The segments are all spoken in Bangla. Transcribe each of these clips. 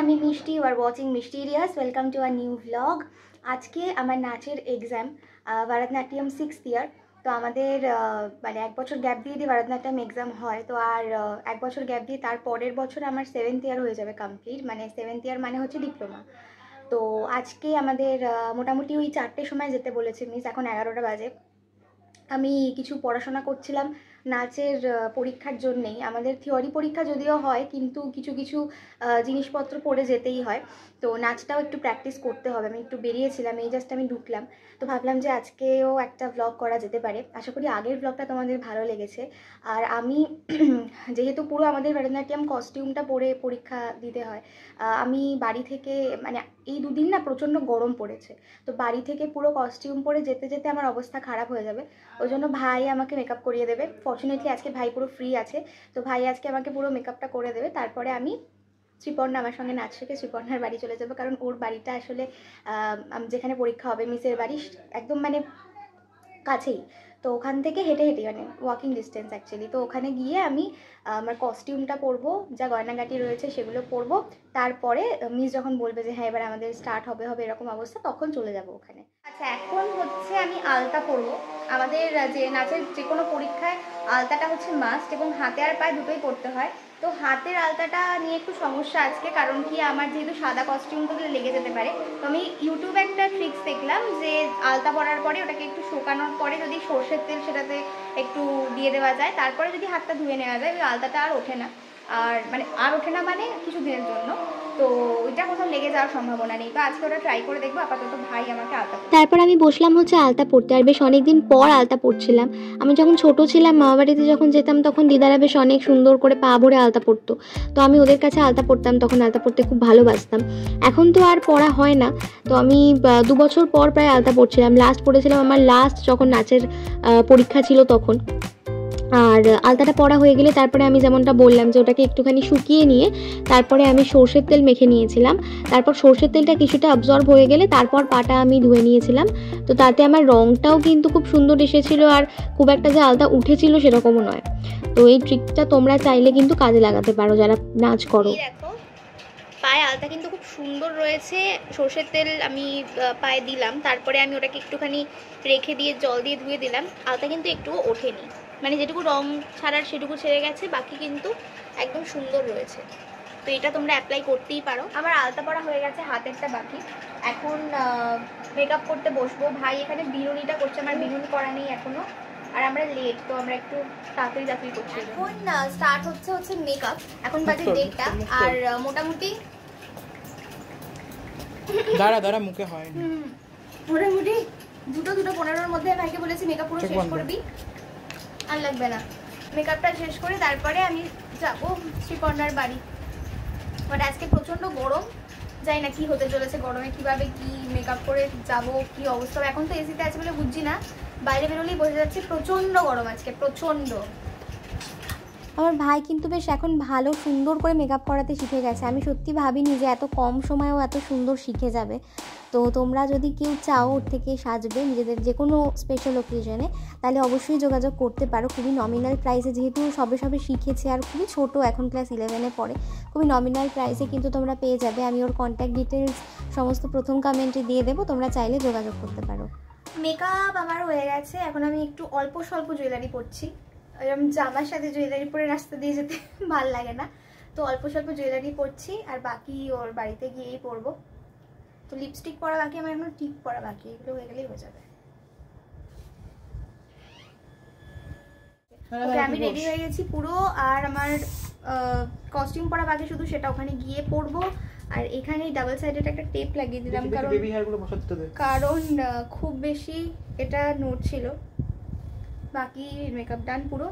আমি Mishti, you are watching mysterious. Welcome to a new blog. আজকে আমার নাচের এক্সাম, ভারতনাট্যম 6th ইয়ার। তো আমাদের মানে 1 বছর গ্যাপ দিয়ে ভারতনাট্যম এক্সাম হয়। তো আর 1 বছর গ্যাপ দিয়ে তার পরের বছর আমার 7th ইয়ার হয়ে যাবে কমপ্লিট। মানে 7th ইয়ার মানে হচ্ছে ডিপ্লোমা। তো আজকে আমাদের মোটামুটি ওই 4টের সময় যেতে বলেছে মিস। এখন 11টা বাজে। আমি কিছু পড়াশোনা করছিলাম নাচের পরীক্ষার জন্যেই। আমাদের থিওরি পরীক্ষা যদিও হয়, কিন্তু কিছু কিছু জিনিসপত্র পড়ে যেতেই হয়। তো নাচটাও একটু প্র্যাকটিস করতে হবে। আমি একটু বেরিয়েছিলাম, এই জাস্ট আমি ঢুকলাম। তো ভাবলাম যে আজকেও একটা ভ্লগ করা যেতে পারে। আশা করি আগের ভ্লগটা তোমাদের ভালো লেগেছে। আর আমি যেহেতু পুরো আমাদের ভারতনাট্যম কস্টিউমটা পরে পরীক্ষা দিতে হয়, আমি বাড়ি থেকে মানে এই দুদিন না প্রচণ্ড গরম পড়েছে। তো বাড়ি থেকে পুরো কস্টিউম পরে যেতে যেতে আমার অবস্থা খারাপ হয়ে যাবে। ওই জন্য ভাই আমাকে মেকআপ করিয়ে দেবে। ফর্চুনেটলি আজকে ভাই পুরো ফ্রি আছে। তো ভাই আজকে আমাকে পুরো মেকআপটা করে দেবে। তারপরে আমি শ্রীপর্ণা আমার সঙ্গে নাচ শিখে শ্রীপর্ণার বাড়ি চলে যাবো। কারণ ওর বাড়িটা আসলে যেখানে পরীক্ষা হবে মিসের বাড়ি একদম মানে কাছেই। তো ওখান থেকে হেঁটে হেঁটে মানে ওয়াকিং ডিস্টেন্স অ্যাকচুয়ালি। তো ওখানে গিয়ে আমি আমার কস্টিউমটা পরবো, যা গয়নাগাটি রয়েছে সেগুলো পরবো। তারপরে মিস যখন বলবে যে হ্যাঁ এবার আমাদের স্টার্ট হবে এরকম অবস্থা, তখন চলে যাব ওখানে। আচ্ছা, এখন হচ্ছে আমি আলতা পরবো। আমাদের যে নাচের যে কোনো পরীক্ষায় আলতাটা হচ্ছে মাস্ট, এবং হাতে আর পায়ে দুটোই পরতে হয়। তো হাতের আলতাটা নিয়ে একটু সমস্যা আজকে, কারণ কি আমার যেহেতু সাদা কস্টিউমগুলো লেগে যেতে পারে। তো আমি ইউটিউবে একটা ট্রিক্স দেখলাম যে আলতা পরার পরে ওটাকে একটু শুকানোর পরে যদি সর্ষের তেল সেটাতে একটু দিয়ে দেওয়া যায়, তারপরে যদি হাতটা ধুয়ে নেওয়া যায়, ওই আলতাটা আর ওঠে না। আর ওঠে না মানে কিছু দিনের জন্য। তো ওইটা কোথাও লেগে যাওয়ার সম্ভাবনা নেই। তো আজকে ওটা ট্রাই করে দেখবো। আপাতত ভাই আমাকে আলতা, তারপর আমি বসলাম হচ্ছে আলতা পড়তে। আর বেশ অনেকদিন পর আলতা পড়ছিলাম। আমি যখন ছোট ছিলাম মামাবাড়িতে যখন যেতাম, তখন দিদারা বেশ অনেক সুন্দর করে পা ভরে আলতা পড়তো। তো আমি ওদের কাছে আলতা পড়তাম, তখন আলতা পড়তে খুব ভালোবাসতাম। এখন তো আর পড়া হয় না। তো আমি 2 বছর পর প্রায় আলতা পড়ছিলাম। লাস্ট পড়েছিলাম আমার লাস্ট যখন নাচের পরীক্ষা ছিল তখন। আর আলতাটা পরা হয়ে গেলে তারপরে আমি যেমনটা বললাম যে ওটাকে একটুখানি শুকিয়ে নিয়ে তারপরে আমি সর্ষের তেল মেখে নিয়েছিলাম। তারপর সর্ষের তেলটা কিছুটা অ্যাবজর্ব হয়ে গেলে তারপর পাটা আমি ধুয়ে নিয়েছিলাম। তো তাতে আমার রঙটাও কিন্তু খুব সুন্দর এসেছিলো, আর খুব একটা যে আলতা উঠেছিল সেরকমও নয়। তো এই ট্রিকটা তোমরা চাইলে কিন্তু কাজে লাগাতে পারো যারা নাচ করো। দেখো পায়ে আলতা কিন্তু খুব সুন্দর রয়েছে। সর্ষের তেল আমি পায়ে দিলাম, তারপরে আমি ওটাকে একটুখানি রেখে দিয়ে জল দিয়ে ধুয়ে দিলাম। আলতা কিন্তু একটুও ওঠেনি, মানে যেটুকু রং ছাড়ার সেটুকু ছেড়ে গেছে, বাকি কিন্তু একদম সুন্দর রয়েছে। তো এটা তোমরা অ্যাপ্লাই করতেই পারো। আমার আলতা পরা হয়ে গেছে, হাতেরটা বাকি। এখন মেকআপ করতে বসবো। ভাই এখানে বিনুনিটা করছে, আমার বিনুনি করা নেই এখনো। আর আমরা লেট, তো আমরা একটু তাড়াতাড়ি করছি। এখন স্টার্ট হচ্ছে মেকআপ। এখন বাজে 1:30। আর মোটামুটি দাঁড়া মুখে হয় মোটামুটি 2:15-র মধ্যে ভাইকে বলেছি মেকআপ পুরো শেষ করবি, আর লাগবে না। মেকআপটা শেষ করে তারপরে আমি যাবো শ্রীপর্ণার বাড়ি। বাট আজকে প্রচণ্ড গরম, জানি না কি হতে চলেছে গরমে, কিভাবে কি মেকআপ করে যাব, কি অবস্থা। এখন তো এসিতে আছে বলে বুঝছি না, বাইরে বেরোলেই বোঝা যাচ্ছে প্রচণ্ড গরম আজকে, প্রচণ্ড। আমার ভাই কিন্তু বেশ এখন ভালো সুন্দর করে মেকআপ করাতে শিখে গেছে। আমি সত্যি ভাবিনি যে এত কম সময়েও এত সুন্দর শিখে যাবে। তো তোমরা যদি কেউ চাও ওর থেকে সাজবে নিজেদের যে কোনো স্পেশাল অকেশনে, তাহলে অবশ্যই যোগাযোগ করতে পারো। খুবই নমিনাল প্রাইসে, যেহেতু সবে শিখেছে আর খুবই ছোট, এখন ক্লাস 11-এ পড়ে, খুবই নমিনাল প্রাইসে কিন্তু তোমরা পেয়ে যাবে। আমি ওর কন্ট্যাক্ট ডিটেলস সমস্ত প্রথম কমেন্টে দিয়ে দেবো, তোমরা চাইলে যোগাযোগ করতে পারো। মেকআপ আমার হয়ে গেছে। এখন আমি একটু অল্প স্বল্প জুয়েলারি পরছি। এরকম জামার সাথে জুয়েলারি পরে রাস্তা দিয়ে যেতে ভাল লাগে না, তো অল্প স্বল্প জুয়েলারি পরছি। আর বাকি ওর বাড়িতে গিয়েই পরবো। তো লিপস্টিক পরা বাকি, আমার এখন টিপ পরা বাকি, এগুলো হয়ে গেলেই হয়ে যাবে। ওকে, আমি রেডি হয়ে গেছি পুরো। আর আমার কস্টিউম পরা বাকি শুধু, সেটা ওখানে গিয়ে পরবো। আর এখানে ডাবল সাইডেড একটা টেপ লাগিয়ে দিলাম, কারণ খুব বেশি এটা নোট ছিল। বাকি মেকআপ ডান পুরো।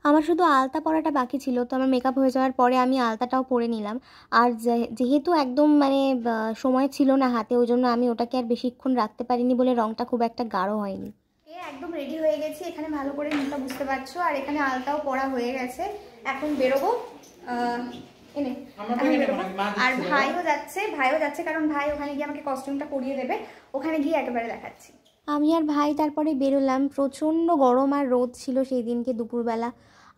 আমার শুধু আলতা পরাটা বাকি ছিল। তো আমার মেকআপ হয়ে যাওয়ার পরে আমি আলতাটাও পরে নিলাম। আর যেহেতু একদম মানে সময় ছিল না হাতে, ওই জন্য আমি ওটাকে আর বেশিক্ষণ রাখতে পারিনি বলে রঙটা খুব একটা গাঢ় হয়নি। একদম রেডি হয়ে গেছি, এখানে ভালো করে মুখটা বুঝতে পারছো। আর এখানে আলতাও পরা হয়ে গেছে, এখন বেরোবো। আর ভাইও যাচ্ছে কারণ ভাই ওখানে গিয়ে আমাকে কস্টিউমটা পরিয়ে দেবে। ওখানে গিয়ে একেবারে দেখাচ্ছি। আমি আর ভাই তারপরে বেরোলাম। প্রচণ্ড গরম আর রোদ ছিল সেই দিনকে দুপুরবেলা।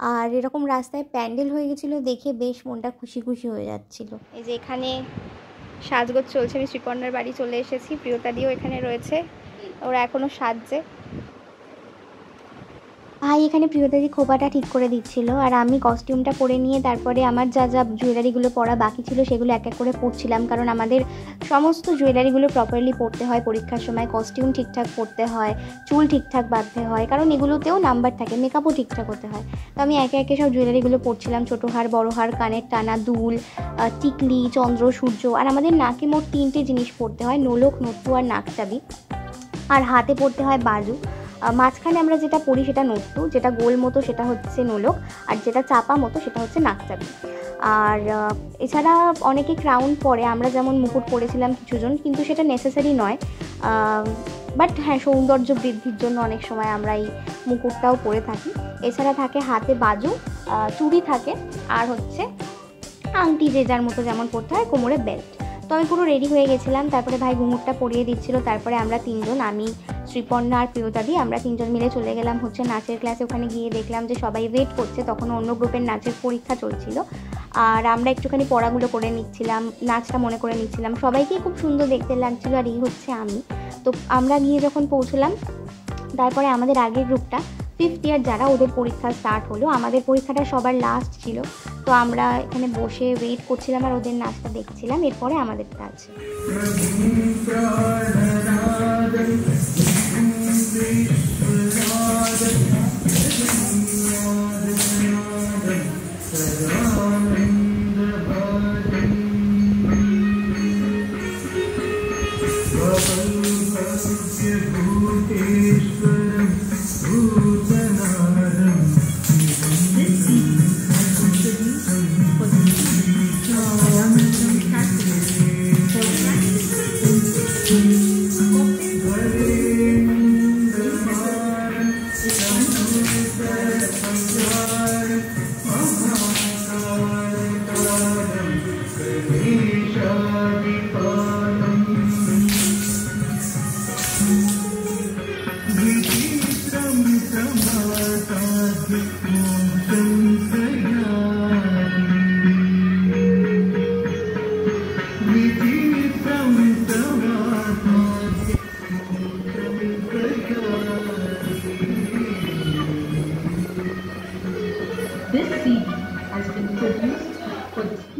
আর এরকম রাস্তায় প্যান্ডেল হয়ে গেছিলো দেখে বেশ মনটা খুশি খুশি হয়ে যাচ্ছিলো। এই যে এখানে সাজগোজ চলছে, আমি শ্রীপর্ণার বাড়ি চলে এসেছি, প্রিয়তাদিও এখানে রয়েছে, ওরা এখনও সাজছে। ভাই এখানে প্রিয়তাদি খোপাটা ঠিক করে দিচ্ছিল, আর আমি কস্টিউমটা পরে নিয়ে তারপরে আমার যা যা জুয়েলারিগুলো পরা বাকি ছিল সেগুলো এক এক করে পরছিলাম, কারণ আমাদের সমস্ত জুয়েলারিগুলো প্রপারলি পরতে হয় পরীক্ষার সময়, কস্টিউম ঠিকঠাক পরতে হয়, চুল ঠিকঠাক বাঁধতে হয়, কারণ এগুলোতেও নাম্বার থাকে, মেকআপও ঠিকঠাক হতে হয়। তো আমি একে একে সব জুয়েলারিগুলো পরছিলাম, ছোটো হার, বড় হার, কানের টানা, দুল, টিকলি, চন্দ্র, সূর্য, আর আমাদের নাকে মোট 3টে জিনিস পরতে হয়, নোলক, নট্টু আর নাকচাবি, আর হাতে পরতে হয় বাজু। মাঝখানে আমরা যেটা পরি সেটা নট্টু, যেটা গোল মতো সেটা হচ্ছে নোলক, আর যেটা চাপা মতো সেটা হচ্ছে নাকচাবি। আর এছাড়া অনেকে ক্রাউন পরে, আমরা যেমন মুকুট পরেছিলাম কিছুজন, কিন্তু সেটা নেসেসারি নয়, বাট হ্যাঁ সৌন্দর্য বৃদ্ধির জন্য অনেক সময় আমরা এই মুকুটটাও পরে থাকি। এছাড়া থাকে হাতে বাজু, চুড়ি থাকে, আর হচ্ছে আংটি যে যার মতো যেমন পরতে হয়, কোমরে বেল্ট। তো আমি পুরো রেডি হয়ে গেছিলাম, তারপরে ভাই ঘুঙুরটা পরিয়ে দিচ্ছিল, তারপরে আমরা তিনজন, আমি, শ্রীপর্ণা আর প্রিয়তাদি, আমরা তিনজন মিলে চলে গেলাম হচ্ছে নাচের ক্লাসে। ওখানে গিয়ে দেখলাম যে সবাই ওয়েট করছে, তখন অন্য গ্রুপের নাচের পরীক্ষা চলছিল, আর আমরা একটুখানি পড়াগুলো করে নিচ্ছিলাম, নাচটা মনে করে নিচ্ছিলাম, সবাইকেই খুব সুন্দর দেখতে লাগছিলো, আর এই হচ্ছে আমি। তো আমরা গিয়ে যখন পৌঁছলাম, তারপরে আমাদের আগের গ্রুপটা 5th ইয়ার যারা, ওদের পরীক্ষা স্টার্ট হলো, আমাদের পরীক্ষাটা সবার লাস্ট ছিল, তো আমরা এখানে বসে ওয়েট করছিলাম আর ওদের নাচটা দেখছিলাম, এরপরে আমাদেরটা আছে।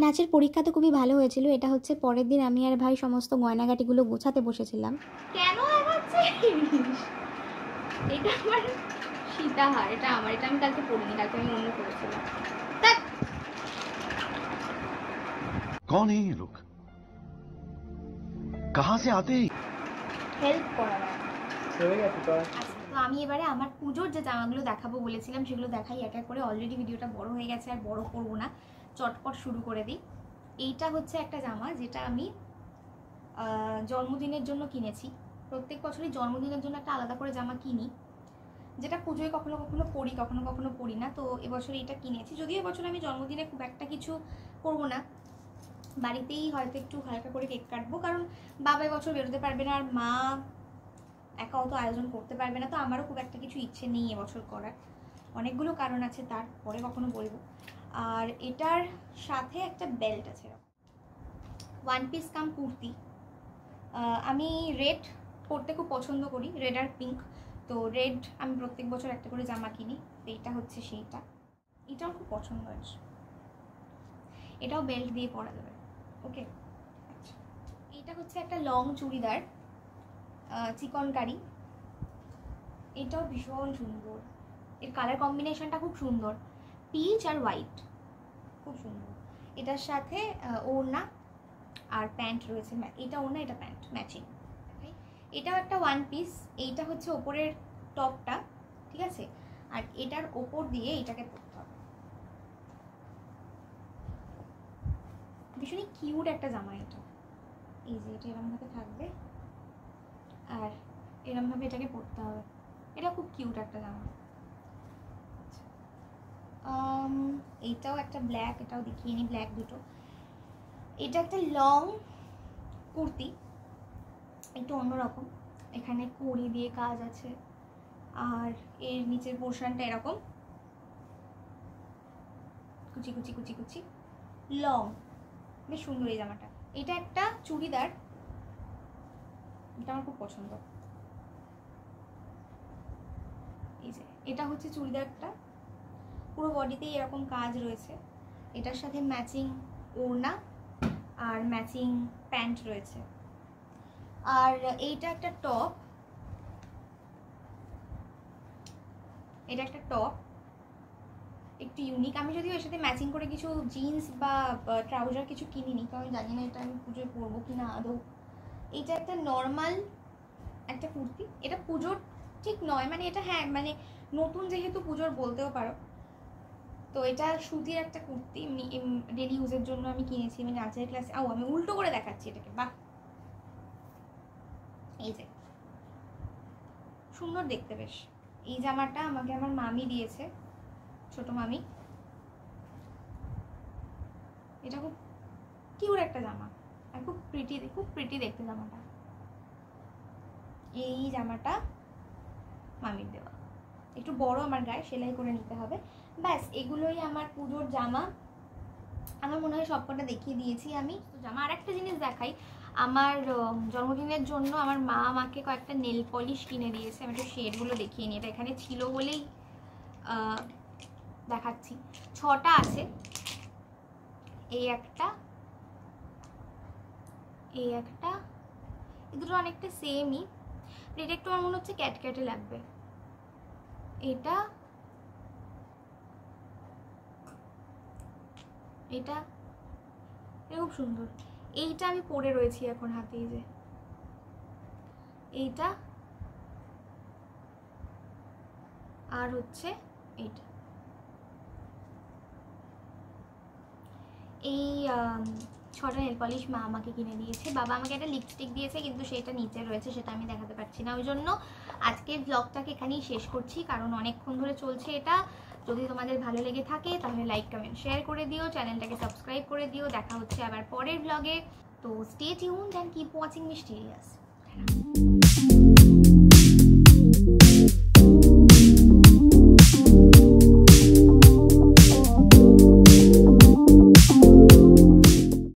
নাচের পরীক্ষা তো খুবই ভালো হয়েছিল। এটা হচ্ছে পরের দিন আমি আর ভাই সমস্ত গয়নাগাটিগুলো গোছাতে বসেছিলাম। কেন এটা আমার সীতাহার, এটা আমার, এটা আমি কালকে পরিনি, কালকে আমি অন্য করেছিলাম। कौन है ये लोग, कहाँ से आते हैं? হেল্প করা না। হয়ে গেছে তো। তো আমি এবারে আমার পুজোর যে জামাগুলো দেখাবো বলেছিলাম সেগুলো দেখাই এক এক করে। অলরেডি ভিডিওটা বড় হয়ে গেছে, আর বড় করবো না, চটপট শুরু করে দিই। এইটা হচ্ছে একটা জামা যেটা আমি জন্মদিনের জন্য কিনেছি। প্রত্যেক বছরই জন্মদিনের জন্য একটা আলাদা করে জামা কিনি, যেটা পুজোয় কখনো কখনো পরি, কখনো কখনো পরি না। তো এবছর এইটা কিনেছি, যদিও এবছর আমি জন্মদিনে খুব একটা কিছু করবো না, বাড়িতেই হয়তো একটু হালকা করে কেক কাটবো, কারণ বাবা এবছর বেরোতে পারবে না, আর মা একা অত আয়োজন করতে পারবে না। তো আমারও খুব একটা কিছু ইচ্ছে নেই এবছর করার, অনেকগুলো কারণ আছে, তারপরে কখনো বলবো। আর এটার সাথে একটা বেল্ট আছে, ওয়ান পিস কাম কুর্তি। আমি রেড পরতে খুব পছন্দ করি, রেড আর পিঙ্ক। তো রেড আমি প্রত্যেক বছর একটা করে জামা কিনি, তো এইটা হচ্ছে সেইটা। এটাও খুব পছন্দ হয়েছে, এটাও বেল্ট দিয়ে পরা যাবে। ওকে, আচ্ছা, এইটা হচ্ছে একটা লং চুড়িদার, চিকনকারি। এটাও ভীষণ সুন্দর, এর কালার কম্বিনেশনটা খুব সুন্দর, পিচ আর হোয়াইট, খুব সুন্দর। এটার সাথে ওড়না আর প্যান্ট রয়েছে, এটা ওড়না এটা প্যান্ট ম্যাচিং। এটাও একটা ওয়ান পিস, এইটা হচ্ছে ওপরের টপটা, ঠিক আছে, আর এটার ওপর দিয়ে এটাকে পরতে হবে। ভীষণই কিউট একটা জামা এটা। এই যে এটা এরমভাবে থাকবে, আর এরমভাবে এটাকে পরতে হবে। এটা খুব কিউট একটা জামা। এইটাও একটা ব্ল্যাক, এটাও দেখিয়ে নিই, ব্ল্যাক দুটো। এটা একটা লং কুর্তি, একটু অন্যরকম, এখানে কড়ি দিয়ে কাজ আছে, আর এর নিচের পোর্শনটা এরকম, কুচি কুচি কুচি কুচি লং, বেশ সুন্দর এই জামাটা। এটা একটা চুড়িদার, এটা আমার খুব পছন্দ। এই যে এটা হচ্ছে চুড়িদারটা, পুরো বডিতেই এরকম কাজ রয়েছে, এটার সাথে ম্যাচিং ওড়না আর ম্যাচিং প্যান্ট রয়েছে। আর এইটা একটা টপ, এটা একটা টপ একটু ইউনিক। আমি যদিও এর সাথে ম্যাচিং করে কিছু জিন্স বা ট্রাউজার কিছু কিনিনি, কারণ আমি জানি না এটা আমি পুজোয় পরবো কি না আদৌ। এইটা একটা নর্মাল একটা কুর্তি, এটা পুজোর ঠিক নয়, মানে এটা হ্যাঁ মানে নতুন যেহেতু পুজোর বলতেও পারো। তো এটা সুতির একটা কুর্তি, ডেলি ইউজের জন্য আমি কিনেছি। আমি নাচের ক্লাসে, আমি উল্টো করে দেখাচ্ছি এটাকে, বাহ এই যে সুন্দর দেখতে বেশ। এই জামাটা আমাকে আমার মামি দিয়েছে, ছোট মামি। এটা খুব কিউট একটা জামা আর খুব প্রিটি দেখতে জামাটা। এই জামাটা মামির দেওয়া, একটু বড় আমার গায়ে, সেলাই করে নিতে হবে। ব্যাস এগুলোই আমার পুজোর জামা। আমার মনে হয় সবকটা দেখিয়ে দিয়েছি আমি জামা। আর একটা জিনিস দেখাই, আমার জন্মদিনের জন্য আমার মা আমাকে কয়েকটা নেল পলিশ কিনে দিয়েছে। আমি একটু শেডগুলো দেখিয়ে নিই, এটা এখানে ছিল বলেই দেখাচ্ছি। 6টা আছে, এই একটা, এই একটা, এই দুটো অনেকটা সেমই, এটা একটু আমার মনে হচ্ছে ক্যাটক্যাটে লাগবে। এটা এটা খুব সুন্দর। এইটা আমি পরে রয়েছি এখন হাতে, এই যে এইটা, আর হচ্ছে এইটা। এই 6টা নেল পলিশ মা আমাকে কিনে দিয়েছে। বাবা আমাকে একটা লিপস্টিক দিয়েছে, কিন্তু সেটা নিচে রয়েছে, সেটা আমি দেখাতে পারছি না। ওই জন্য আজকের ব্লগটাকে এখানেই শেষ করছি, কারণ অনেকক্ষণ ধরে চলছে এটা। যদি তোমাদের ভালো লেগে থাকে তাহলে লাইক কমেন্ট শেয়ার করে দিও, চ্যানেলটাকে সাবস্ক্রাইব করে দিও। দেখা হচ্ছে আবার পরের ব্লগে। তো stay tuned and keep watching mysterious.